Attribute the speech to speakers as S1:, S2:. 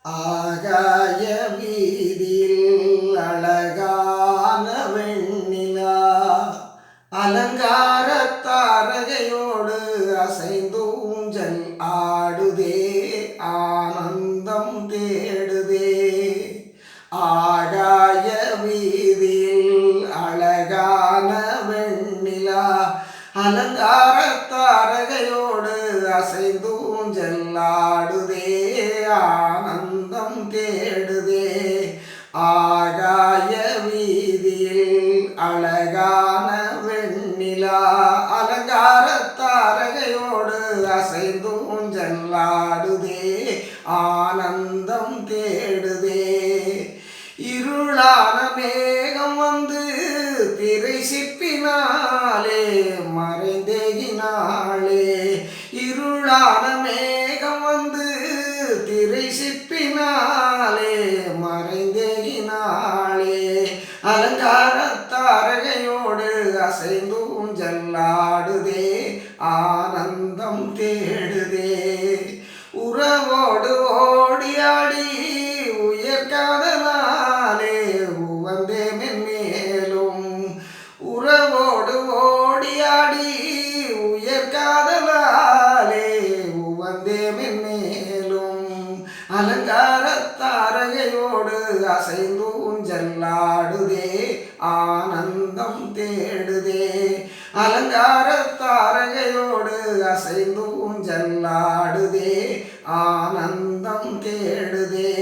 S1: ஆகாய வீதியில் அழகான வெண்ணிலா அலங்கார தாரகையோடு அசைந்து ஊஞ்சல் ஆடுதே, ஆனந்தம் தேடுதே. ஆகாய வீதியில் அழகான வெண்ணிலா அலங்கார தாரகையோடு அசைந்து ஊஞ்சல் ஆடுதே, ஆனந்தம் தேடுதே. ஆகாய வீதியில் அழகான வெண்ணிலா அலங்கார தாரகையோடு அசைந்து ஊஞ்சல் ஆடுதே, ஆனந்தம் தேடுதே. இருளான மேகம் வந்து திரை சிப்பினாலே மறைந்தேகினாளே. இருளான மேகம் வந்து திரை சிப்பினாலே மறைந்தேகினாளே. அலங்கார தாரகையோடு அசைந்து ஊஞ்சல் ஆடுதே, ஆனந்தம் தேடுதே. உறவோடு ஓடியாடி உயர்காதலாலே உவந்தே மென்மேலும். உறவோடு ஓடியாடி உயர்காதலாலே உவந்தே மென்மேலும். அலங்கார தாரகையோடு அசைந்து ஊஞ்சல் ஆடுதே, ஆனந்தம் தேடுதே. அலங்கார தாரகையோடு அசைந்து ஊஞ்சல் ஆடுதே, ஆனந்தம் தேடுதே.